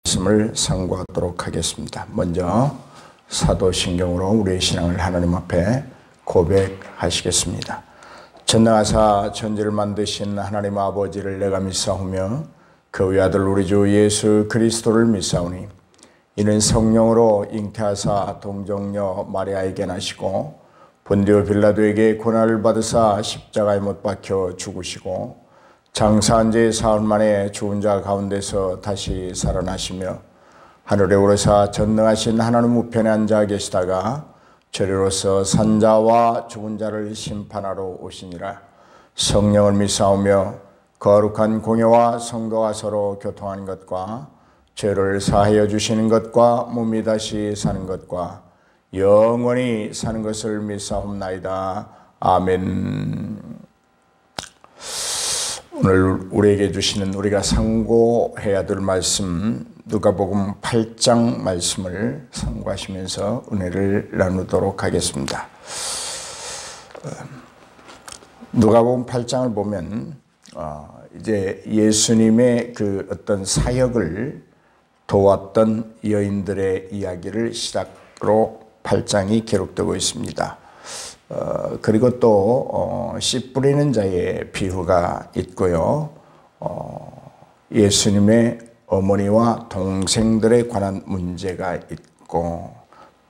말씀을 상고하도록 하겠습니다. 먼저 사도신경으로 우리의 신앙을 하나님 앞에 고백하시겠습니다. 전능하사 천지를 만드신 하나님 아버지를 내가 믿사오며 그 외아들 우리 주 예수 그리스도를 믿사오니 이는 성령으로 잉태하사 동정녀 마리아에게 나시고 본디오 빌라도에게 고난을 받으사 십자가에 못 박혀 죽으시고 장사한 지 사흘 만에 죽은 자 가운데서 다시 살아나시며 하늘에 오르사 전능하신 하나님 우편에 앉아 계시다가 저리로서 산자와 죽은 자를 심판하러 오시니라. 성령을 믿사오며 거룩한 공예와 성도가 서로 교통하는 것과 죄를 사하여 주시는 것과 몸이 다시 사는 것과 영원히 사는 것을 믿사옵나이다. 아멘. 오늘 우리에게 주시는 우리가 상고해야 될 말씀 누가복음 8장 말씀을 상고하시면서 은혜를 나누도록 하겠습니다. 누가복음 8장을 보면 이제 예수님의 그 어떤 사역을 도왔던 여인들의 이야기를 시작으로 8장이 기록되고 있습니다. 그리고 또 씨 뿌리는 자의 비유가 있고요. 예수님의 어머니와 동생들에 관한 문제가 있고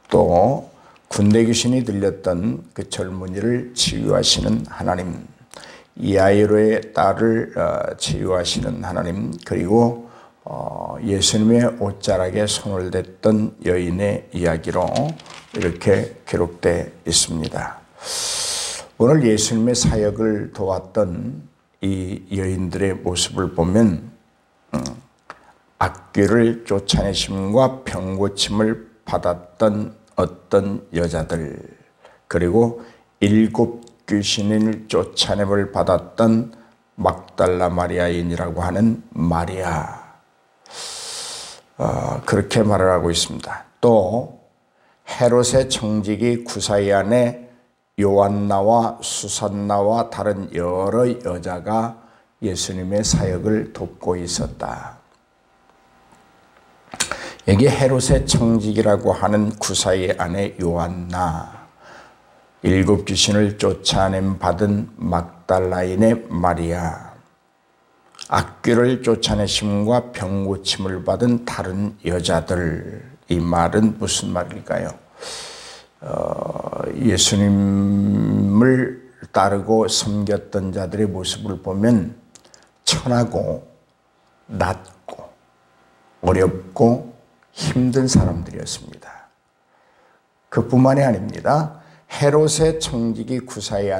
또 군대 귀신이 들렸던 그 젊은이를 치유하시는 하나님, 야이로의 딸을 치유하시는 하나님, 그리고 예수님의 옷자락에 손을 댔던 여인의 이야기로 이렇게 기록되어 있습니다. 오늘 예수님의 사역을 도왔던 이 여인들의 모습을 보면 악귀를 쫓아내심과 병고침을 받았던 어떤 여자들, 그리고 7 귀신을 쫓아냄을 받았던 막달라 마리아인이라고 하는 마리아, 그렇게 말을 하고 있습니다. 또 헤롯의 청지기 구사의 아내 요한나와 수산나와 다른 여러 여자가 예수님의 사역을 돕고 있었다. 여기 헤롯의 청지기라고 하는 구사의 아내 요한나, 7 귀신을 쫓아냄 받은 막달라인의 마리아, 악귀를 쫓아내심과 병고침을 받은 다른 여자들, 이 말은 무슨 말일까요? 예수님을 따르고 섬겼던 자들의 모습을 보면 천하고 낮고 어렵고 힘든 사람들이었습니다. 그뿐만이 아닙니다. 헤롯의 청지기 구사의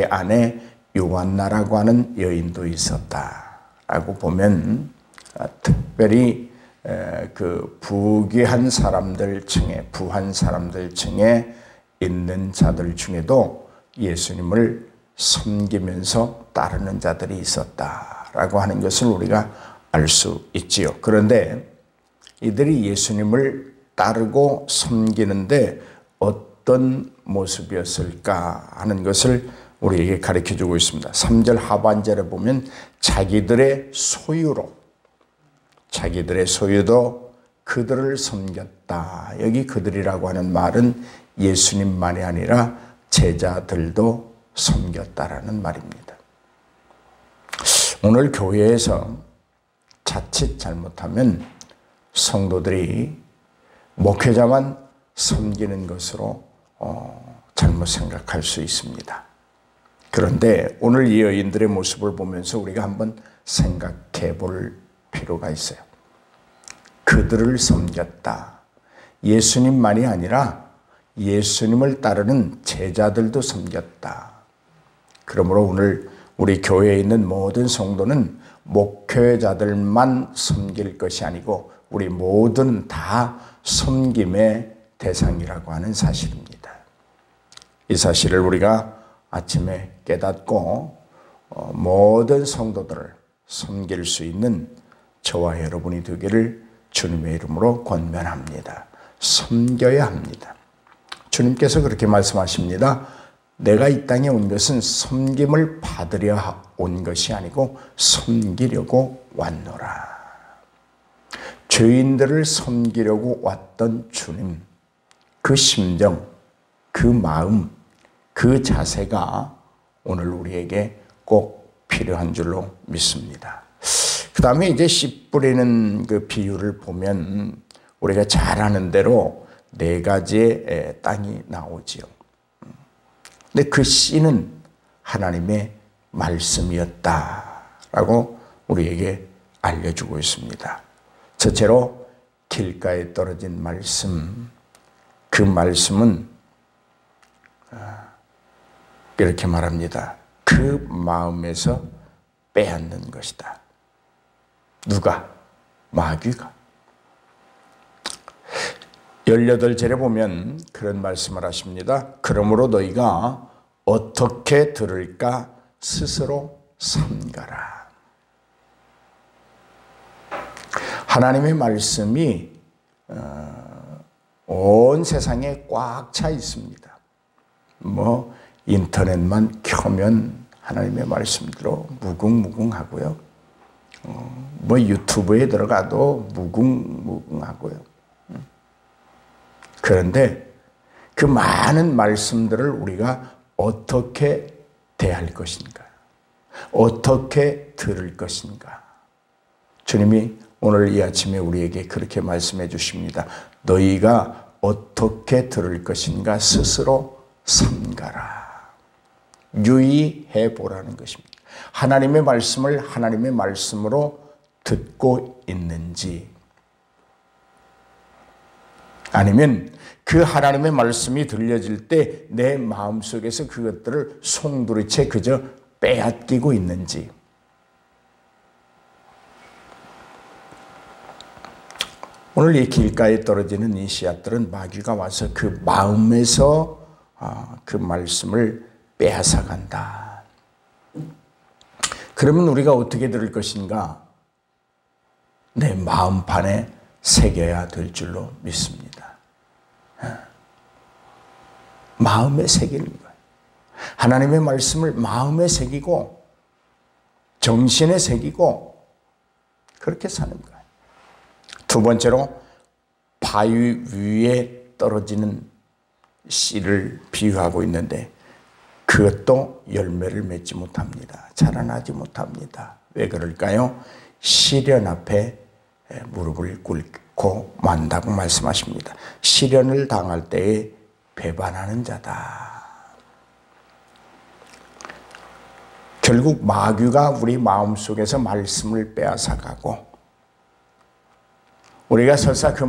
아내 요한나라고 하는 여인도 있었다라고 보면 특별히 그 부귀한 사람들 층에, 부한 사람들 층에 있는 자들 중에도 예수님을 섬기면서 따르는 자들이 있었다라고 하는 것을 우리가 알 수 있지요. 그런데 이들이 예수님을 따르고 섬기는데 어떤 모습이었을까 하는 것을 우리에게 가르쳐주고 있습니다. 3절 하반절에 보면 자기들의 소유도 그들을 섬겼다. 여기 그들이라고 하는 말은 예수님만이 아니라 제자들도 섬겼다라는 말입니다. 오늘 교회에서 자칫 잘못하면 성도들이 목회자만 섬기는 것으로 잘못 생각할 수 있습니다. 그런데 오늘 이 여인들의 모습을 보면서 우리가 한번 생각해 볼 필요가 있어요. 그들을 섬겼다. 예수님만이 아니라 예수님을 따르는 제자들도 섬겼다. 그러므로 오늘 우리 교회에 있는 모든 성도는 목회자들만 섬길 것이 아니고 우리 모두는 다 섬김의 대상이라고 하는 사실입니다. 이 사실을 우리가 아침에 깨닫고 모든 성도들을 섬길 수 있는 저와 여러분이 되기를 주님의 이름으로 권면합니다. 섬겨야 합니다. 주님께서 그렇게 말씀하십니다. 내가 이 땅에 온 것은 섬김을 받으려 온 것이 아니고 섬기려고 왔노라. 죄인들을 섬기려고 왔던 주님, 그 심정, 그 마음, 그 자세가 오늘 우리에게 꼭 필요한 줄로 믿습니다. 그 다음에 이제 씨 뿌리는 그 비유를 보면 우리가 잘 아는 대로 4가지의 땅이 나오지요. 근데 그 씨는 하나님의 말씀이었다라고 우리에게 알려주고 있습니다. 첫째로 길가에 떨어진 말씀, 그 말씀은 이렇게 말합니다. 그 마음에서 빼앗는 것이다. 누가? 마귀가. 18절에 보면 그런 말씀을 하십니다. 그러므로 너희가 어떻게 들을까 스스로 삼가라. 하나님의 말씀이 온 세상에 꽉 차 있습니다. 인터넷만 켜면 하나님의 말씀대로 무궁무궁하고요. 유튜브에 들어가도 무궁무궁하고요. 그런데 그 많은 말씀들을 우리가 어떻게 대할 것인가? 어떻게 들을 것인가? 주님이 오늘 이 아침에 우리에게 그렇게 말씀해 주십니다. 너희가 어떻게 들을 것인가 스스로 삼가라. 유의해 보라는 것입니다. 하나님의 말씀을 하나님의 말씀으로 듣고 있는지, 아니면 그 하나님의 말씀이 들려질 때 내 마음속에서 그것들을 송두리째 그저 빼앗기고 있는지. 오늘 이 길가에 떨어지는 이 씨앗들은 마귀가 와서 그 마음에서 그 말씀을 빼앗아 간다. 그러면 우리가 어떻게 들을 것인가? 내 마음판에 새겨야 될 줄로 믿습니다. 마음에 새기는 거예요. 하나님의 말씀을 마음에 새기고 정신에 새기고 그렇게 사는 거예요. 두 번째로 바위 위에 떨어지는 씨를 비유하고 있는데 그것도 열매를 맺지 못합니다. 자라나지 못합니다. 왜 그럴까요? 시련 앞에 무릎을 꿇고 만다고 말씀하십니다. 시련을 당할 때에 배반하는 자다. 결국 마귀가 우리 마음속에서 말씀을 빼앗아가고 우리가 설사 그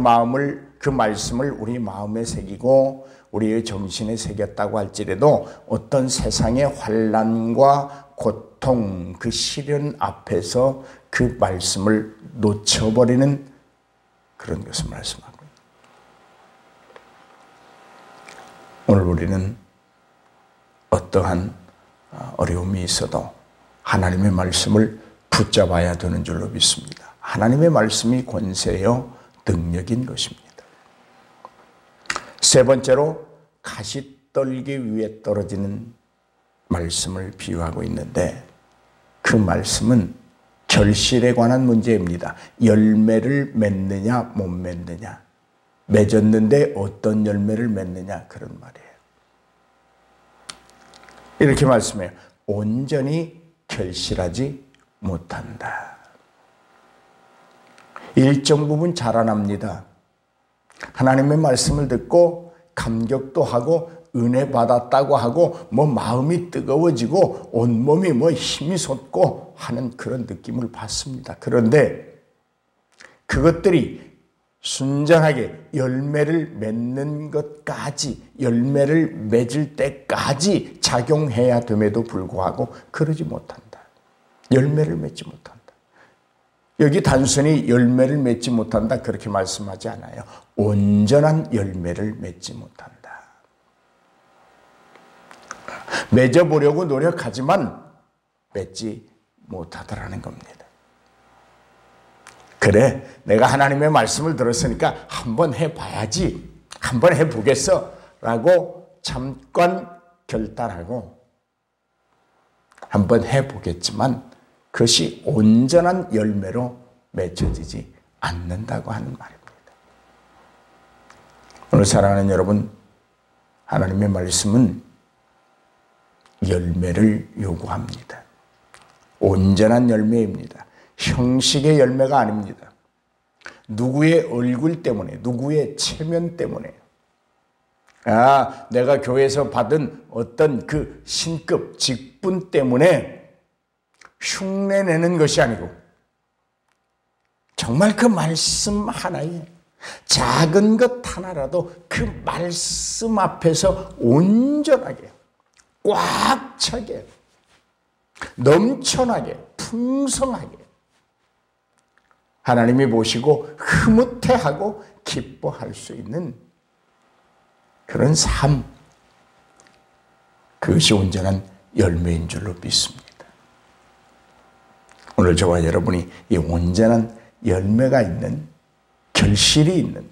말씀을 우리 마음에 새기고 우리의 정신에 새겼다고 할지라도 어떤 세상의 환난과 고통, 그 시련 앞에서 그 말씀을 놓쳐버리는 그런 것을 말씀하고 있습니다. 오늘 우리는 어떠한 어려움이 있어도 하나님의 말씀을 붙잡아야 되는 줄로 믿습니다. 하나님의 말씀이 권세요 능력인 것입니다. 세 번째로 가시떨기 위에 떨어지는 말씀을 비유하고 있는데 그 말씀은 결실에 관한 문제입니다. 열매를 맺느냐 못 맺느냐, 맺었는데 어떤 열매를 맺느냐, 그런 말이에요. 이렇게 말씀해요. 온전히 결실하지 못한다. 일정 부분 자라납니다. 하나님의 말씀을 듣고 감격도 하고 은혜 받았다고 하고 마음이 뜨거워지고 온몸이 힘이 솟고 하는 그런 느낌을 받습니다. 그런데 그것들이 순전하게 열매를 맺는 것까지, 열매를 맺을 때까지 작용해야 됨에도 불구하고 그러지 못한다. 열매를 맺지 못한다. 여기 단순히 열매를 맺지 못한다 그렇게 말씀하지 않아요. 온전한 열매를 맺지 못한다. 맺어보려고 노력하지만 맺지 못하더라는 겁니다. 그래, 내가 하나님의 말씀을 들었으니까 한번 해봐야지, 한번 해보겠어 라고 잠깐 결단하고 한번 해보겠지만 그것이 온전한 열매로 맺혀지지 않는다고 하는 말입니다. 오늘 사랑하는 여러분, 하나님의 말씀은 열매를 요구합니다. 온전한 열매입니다. 형식의 열매가 아닙니다. 누구의 얼굴 때문에, 누구의 체면 때문에, 내가 교회에서 받은 어떤 그 신급, 직분 때문에 흉내내는 것이 아니고 정말 그 말씀 하나에 작은 것 하나라도 그 말씀 앞에서 온전하게, 꽉 차게, 넘쳐나게, 풍성하게 하나님이 보시고 흐뭇해하고 기뻐할 수 있는 그런 삶, 그것이 온전한 열매인 줄로 믿습니다. 오늘 저와 여러분이 이 온전한 열매가 있는, 결실이 있는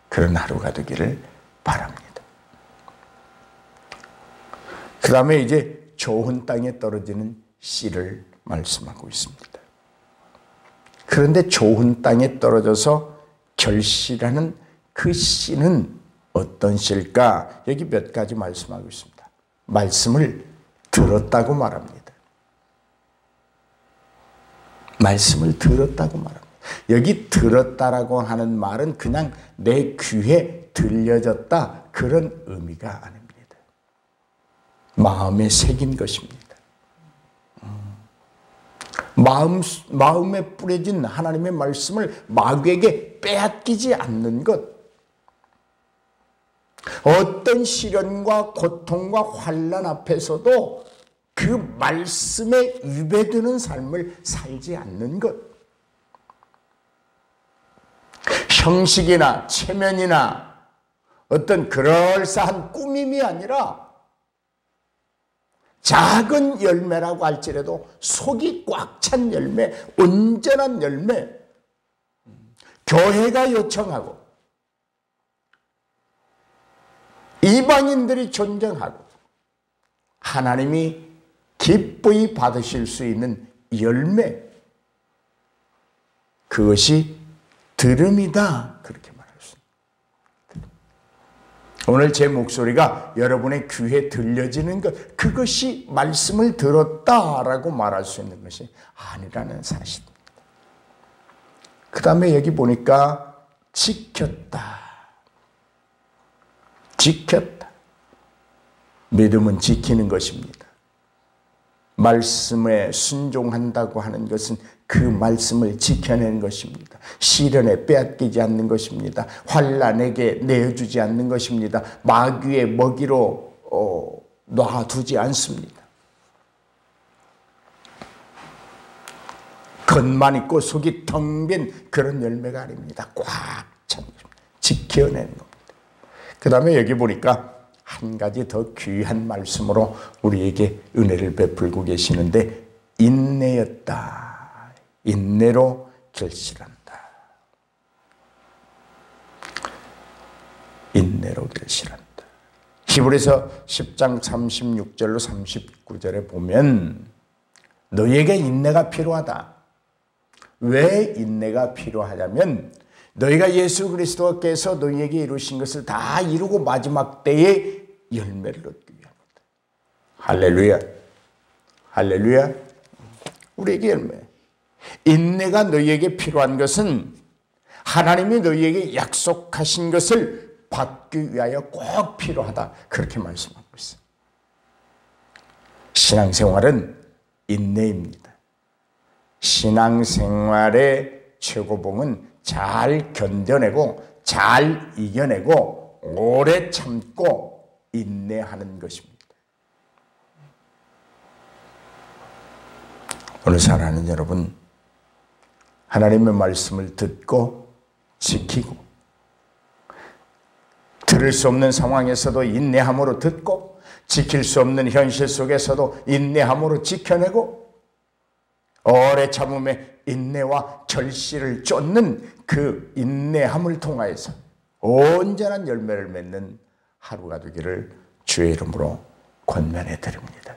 그런 하루가 되기를 바랍니다. 그 다음에 이제 좋은 땅에 떨어지는 씨를 말씀하고 있습니다. 그런데 좋은 땅에 떨어져서 결실하는 그 씨는 어떤 씨일까? 여기 몇 가지 말씀하고 있습니다. 말씀을 들었다고 말합니다. 말씀을 들었다고 말합니다. 여기 들었다라고 하는 말은 그냥 내 귀에 들려졌다, 그런 의미가 아닙니다. 마음에 새긴 것입니다. 마음에 뿌려진 하나님의 말씀을 마귀에게 빼앗기지 않는 것. 어떤 시련과 고통과 환난 앞에서도 그 말씀에 위배되는 삶을 살지 않는 것. 형식이나 체면이나 어떤 그럴싸한 꾸밈이 아니라 작은 열매라고 할지라도 속이 꽉 찬 열매, 온전한 열매, 교회가 요청하고 이방인들이 존경하고 하나님이 기쁘게 받으실 수 있는 열매, 그것이 들음이다, 그렇게 말할 수 있습니다. 오늘 제 목소리가 여러분의 귀에 들려지는 것, 그것이 말씀을 들었다라고 말할 수 있는 것이 아니라는 사실입니다. 그 다음에 여기 보니까 지켰다. 지켰다. 믿음은 지키는 것입니다. 말씀에 순종한다고 하는 것은 그 말씀을 지켜내는 것입니다. 시련에 빼앗기지 않는 것입니다. 환난에게 내어주지 않는 것입니다. 마귀의 먹이로 놔두지 않습니다. 겉만 있고 속이 텅 빈 그런 열매가 아닙니다. 꽉 찬 지켜내는 겁니다. 그 다음에 여기 보니까 한 가지 더 귀한 말씀으로 우리에게 은혜를 베풀고 계시는데, 인내였다. 인내로 결실한다. 인내로 결실한다. 히브리서 10장 36절로 39절에 보면 너희에게 인내가 필요하다. 왜 인내가 필요하냐면 너희가 예수 그리스도께서 너희에게 이루신 것을 다 이루고 마지막 때에 열매를 얻기 위함이다. 할렐루야. 할렐루야. 우리에게 열매. 인내가 너희에게 필요한 것은 하나님이 너희에게 약속하신 것을 받기 위하여 꼭 필요하다, 그렇게 말씀하고 있어요. 신앙생활은 인내입니다. 신앙생활의 최고봉은 잘 견뎌내고 잘 이겨내고 오래 참고 인내하는 것입니다. 오늘 사랑하는 여러분, 하나님의 말씀을 듣고 지키고 들을 수 없는 상황에서도 인내함으로 듣고 지킬 수 없는 현실 속에서도 인내함으로 지켜내고 오래 참음의 인내와 결실을 쫓는 그 인내함을 통하여서 온전한 열매를 맺는 하루가 되기를 주의 이름으로 권면해 드립니다.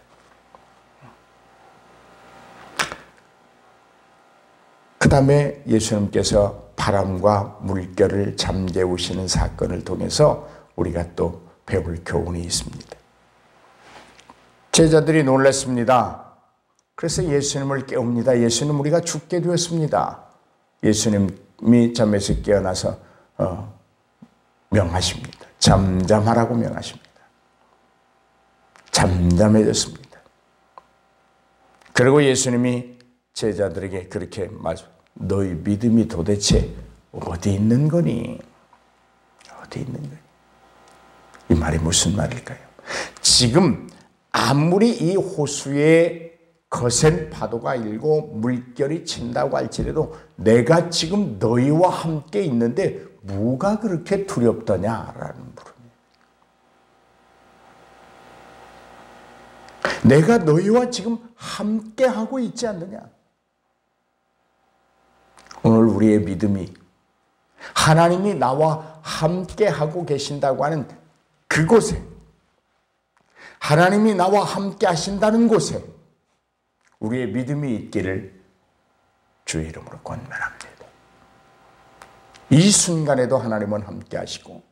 그 다음에 예수님께서 바람과 물결을 잠재우시는 사건을 통해서 우리가 또 배울 교훈이 있습니다. 제자들이 놀랐습니다. 그래서 예수님을 깨웁니다. 예수님, 우리가 죽게 되었습니다. 예수님이 잠에서 깨어나서 명하십니다. 잠잠하라고 명하십니다. 잠잠해졌습니다. 그리고 예수님이 제자들에게 그렇게 말씀, 너희 믿음이 도대체 어디 있는 거니? 어디 있는 거니? 이 말이 무슨 말일까요? 지금 아무리 이 호수에 거센 파도가 일고 물결이 친다고 할지라도 내가 지금 너희와 함께 있는데 뭐가 그렇게 두렵더냐라는 물음이에요. 내가 너희와 지금 함께 하고 있지 않느냐? 오늘 우리의 믿음이 하나님이 나와 함께 하고 계신다고 하는 그곳에, 하나님이 나와 함께 하신다는 곳에 우리의 믿음이 있기를 주의 이름으로 권면합니다. 이 순간에도 하나님은 함께 하시고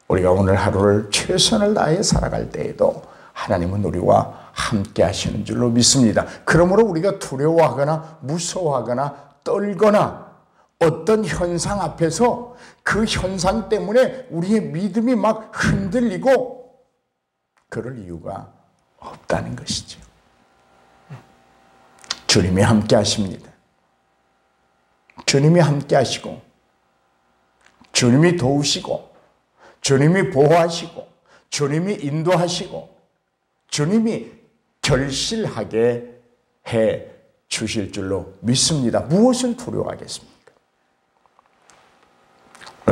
우리가 오늘 하루를 최선을 다해 살아갈 때에도 하나님은 우리와 함께 하시는 줄로 믿습니다. 그러므로 우리가 두려워하거나 무서워하거나 떨거나 어떤 현상 앞에서 그 현상 때문에 우리의 믿음이 막 흔들리고 그럴 이유가 없다는 것이죠. 주님이 함께 하십니다. 주님이 함께 하시고 주님이 도우시고 주님이 보호하시고 주님이 인도하시고 주님이 결실하게 해 주실 줄로 믿습니다. 무엇을 두려워하겠습니까?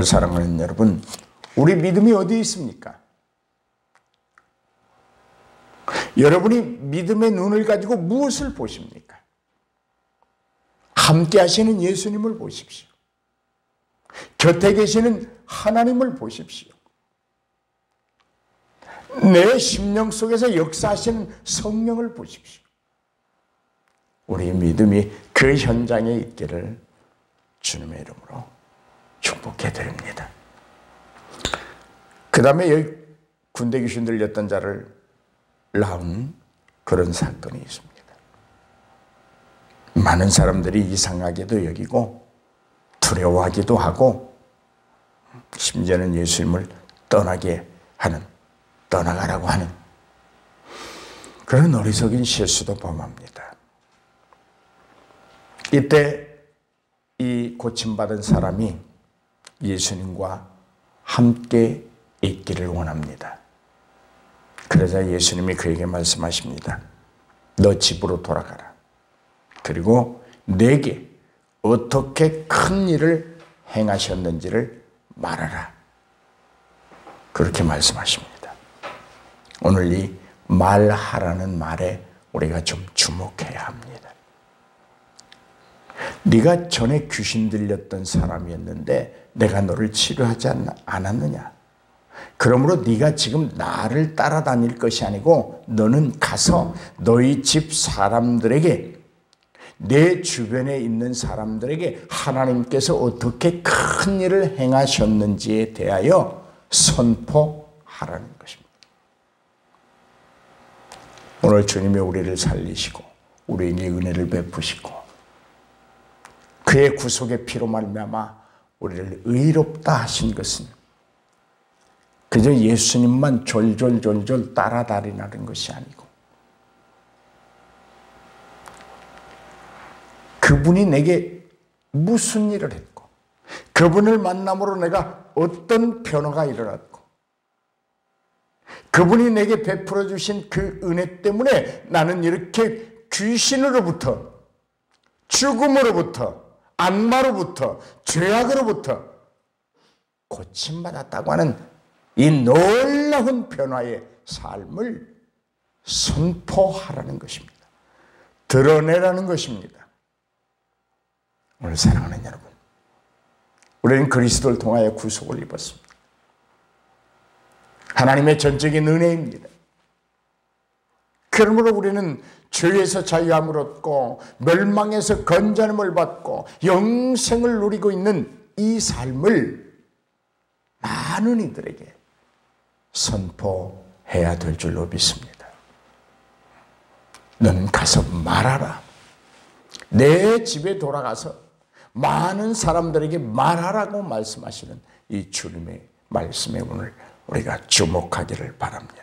사랑하는 여러분, 우리 믿음이 어디 있습니까? 여러분이 믿음의 눈을 가지고 무엇을 보십니까? 함께 하시는 예수님을 보십시오. 곁에 계시는 하나님을 보십시오. 내 심령 속에서 역사하시는 성령을 보십시오. 우리 믿음이 그 현장에 있기를 주님의 이름으로 축복해 드립니다. 그 다음에 여기 군대 귀신 들렸던 자를 낳은 그런 사건이 있습니다. 많은 사람들이 이상하게도 여기고 두려워하기도 하고 심지어는 예수님을 떠나가라고 하는 그런 어리석은 실수도 범합니다. 이때 이 고침받은 사람이 예수님과 함께 있기를 원합니다. 그러자 예수님이 그에게 말씀하십니다. 너 집으로 돌아가라. 그리고 내게 어떻게 큰 일을 행하셨는지를 말하라. 그렇게 말씀하십니다. 오늘 이 말하라는 말에 우리가 좀 주목해야 합니다. 네가 전에 귀신 들렸던 사람이었는데 내가 너를 치료하지 않았느냐? 그러므로 네가 지금 나를 따라다닐 것이 아니고 너는 가서 너희 집 사람들에게, 내 주변에 있는 사람들에게 하나님께서 어떻게 큰 일을 행하셨는지에 대하여 선포하라는 것입니다. 오늘 주님이 우리를 살리시고 우리에게 은혜를 베푸시고 그의 구속의 피로 말미암아 우리를 의롭다 하신 것은 그저 예수님만 졸졸졸졸 따라다니는 것이 아니고 그분이 내게 무슨 일을 했고 그분을 만남으로 내가 어떤 변화가 일어났고 그분이 내게 베풀어 주신 그 은혜 때문에 나는 이렇게 귀신으로부터, 죽음으로부터, 악마로부터, 죄악으로부터 고침받았다고 하는 이 놀라운 변화의 삶을 선포하라는 것입니다. 드러내라는 것입니다. 오늘 사랑하는 여러분, 우리는 그리스도를 통하여 구속을 입었습니다. 하나님의 전적인 은혜입니다. 그러므로 우리는 죄에서 자유함을 얻고 멸망에서 건전함을 받고 영생을 누리고 있는 이 삶을 많은 이들에게 선포해야 될 줄로 믿습니다. 너는 가서 말하라. 내 집에 돌아가서 많은 사람들에게 말하라고 말씀하시는 이 주님의 말씀에 오늘 우리가 주목하기를 바랍니다.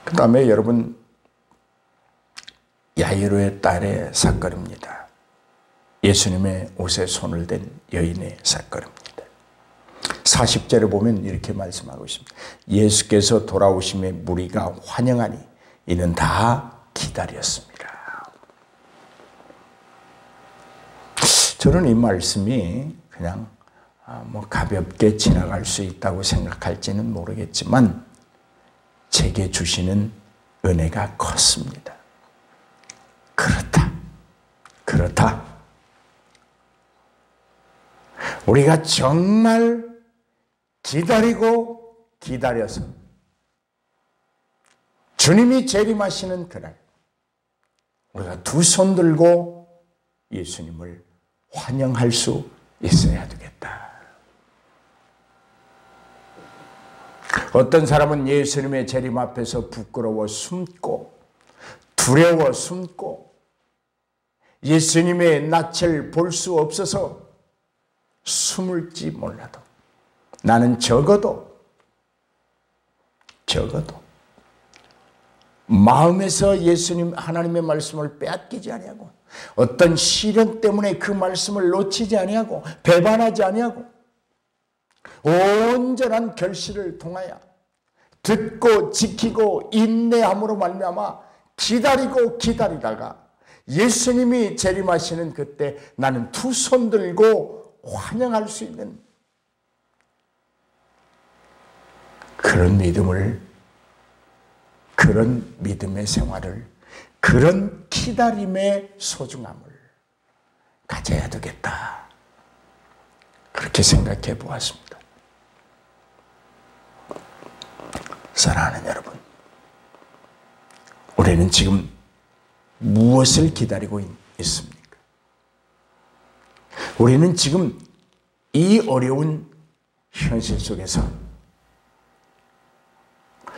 그 다음에 여러분, 야이로의 딸의 사건입니다. 예수님의 옷에 손을 댄 여인의 사건입니다. 40절에 보면 이렇게 말씀하고 있습니다. 예수께서 돌아오심에 무리가 환영하니 이는 다 기다렸습니다. 저는 이 말씀이 그냥 가볍게 지나갈 수 있다고 생각할지는 모르겠지만 제게 주시는 은혜가 컸습니다. 그렇다. 우리가 정말 기다리고 기다려서 주님이 재림하시는 그날 우리가 두 손 들고 예수님을 환영할 수 있어야 되겠다. 어떤 사람은 예수님의 재림 앞에서 부끄러워 숨고 두려워 숨고 예수님의 낯을 볼 수 없어서 숨을지 몰라도 나는 적어도 마음에서 예수님 하나님의 말씀을 빼앗기지 아니하고 어떤 시련 때문에 그 말씀을 놓치지 아니하고 배반하지 아니하고 온전한 결실을 통하여 듣고 지키고 인내함으로 말미암아 기다리고 기다리다가 예수님이 재림하시는 그때 나는 두 손 들고 환영할 수 있는 그런 믿음을, 그런 믿음의 생활을, 그런 기다림의 소중함을 가져야 되겠다. 그렇게 생각해 보았습니다. 사랑하는 여러분, 우리는 지금 무엇을 기다리고 있습니까? 우리는 지금 이 어려운 현실 속에서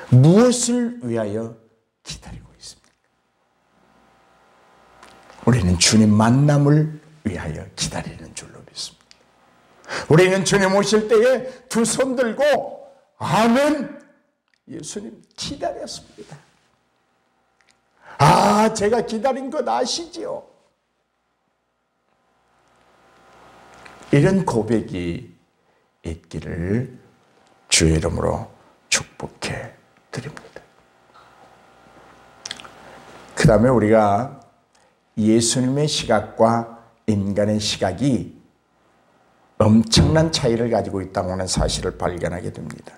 무엇을 위하여 기다리고 있습니까? 우리는 주님 만남을 위하여 기다리는 줄로 믿습니다. 우리는 주님 오실 때에 두 손 들고 아멘, 예수님 기다렸습니다. 아, 제가 기다린 것 아시지요? 이런 고백이 있기를 주의 이름으로 축복해 드립니다. 그 다음에 우리가 예수님의 시각과 인간의 시각이 엄청난 차이를 가지고 있다고 하는 사실을 발견하게 됩니다.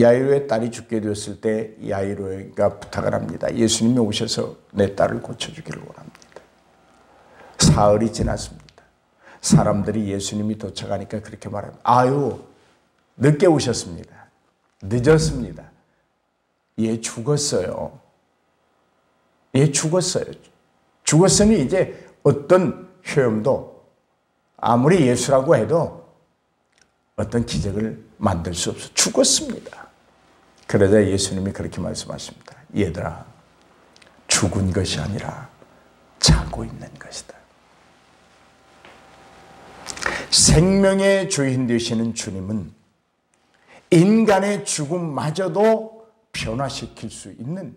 야이로의 딸이 죽게 되었을 때 야이로가 부탁을 합니다. 예수님이 오셔서 내 딸을 고쳐주기를 원합니다. 사흘이 지났습니다. 사람들이 예수님이 도착하니까 그렇게 말합니다. 아유, 늦게 오셨습니다. 늦었습니다. 얘 죽었어요. 얘 죽었어요. 죽었으니 이제 어떤 효험도 아무리 예수라고 해도 어떤 기적을 만들 수 없어. 죽었습니다. 그러자 예수님이 그렇게 말씀하십니다. 얘들아, 죽은 것이 아니라 자고 있는 것이다. 생명의 주인 되시는 주님은 인간의 죽음마저도 변화시킬 수 있는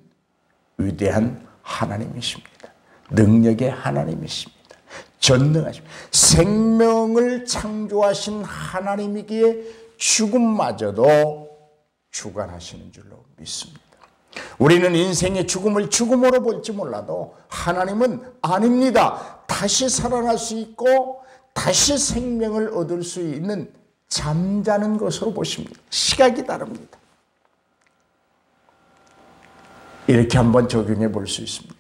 위대한 하나님이십니다. 능력의 하나님이십니다. 전능하십니다. 생명을 창조하신 하나님이기에 죽음마저도 주관하시는 줄로 믿습니다. 우리는 인생의 죽음을 죽음으로 볼지 몰라도 하나님은 아닙니다. 다시 살아날 수 있고 다시 생명을 얻을 수 있는 잠자는 것으로 보십니다. 시각이 다릅니다. 이렇게 한번 적용해 볼 수 있습니다.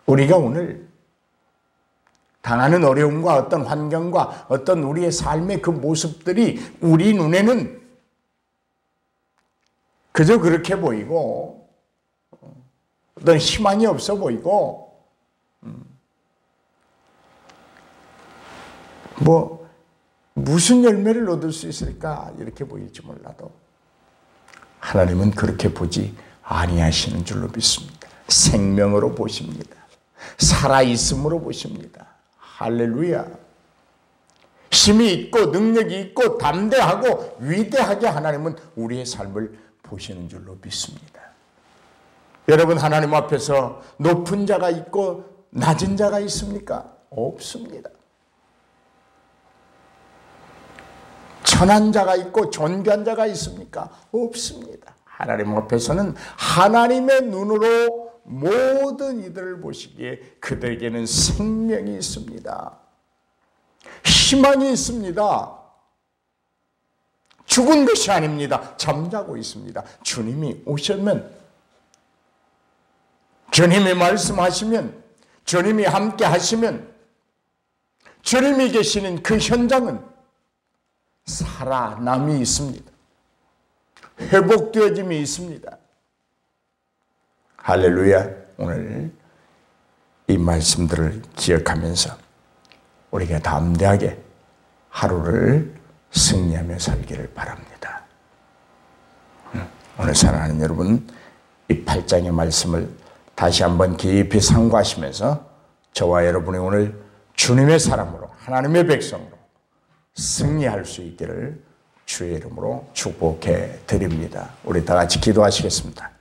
우리가 오늘 당하는 어려움과 어떤 환경과 어떤 우리의 삶의 그 모습들이 우리 눈에는 그저 그렇게 보이고 어떤 희망이 없어 보이고 무슨 열매를 얻을 수 있을까 이렇게 보일지 몰라도 하나님은 그렇게 보지 아니하시는 줄로 믿습니다. 생명으로 보십니다. 살아있음으로 보십니다. 할렐루야. 힘이 있고 능력이 있고 담대하고 위대하게 하나님은 우리의 삶을 보시는 줄로 믿습니다. 여러분, 하나님 앞에서 높은 자가 있고 낮은 자가 있습니까? 없습니다. 천한 자가 있고 존귀한 자가 있습니까? 없습니다. 하나님 앞에서는 하나님의 눈으로 모든 이들을 보시기에 그들에게는 생명이 있습니다. 희망이 있습니다. 죽은 것이 아닙니다. 잠자고 있습니다. 주님이 오시면, 주님이 말씀하시면, 주님이 함께 하시면, 주님이 계시는 그 현장은 살아남이 있습니다. 회복되어짐이 있습니다. 할렐루야. 오늘 이 말씀들을 기억하면서 우리가 담대하게 하루를 승리하며 살기를 바랍니다. 오늘 사랑하는 여러분, 이 8장의 말씀을 다시 한번 깊이 상고하시면서 저와 여러분이 오늘 주님의 사람으로, 하나님의 백성으로 승리할 수 있기를 주의 이름으로 축복해 드립니다. 우리 다 같이 기도하시겠습니다.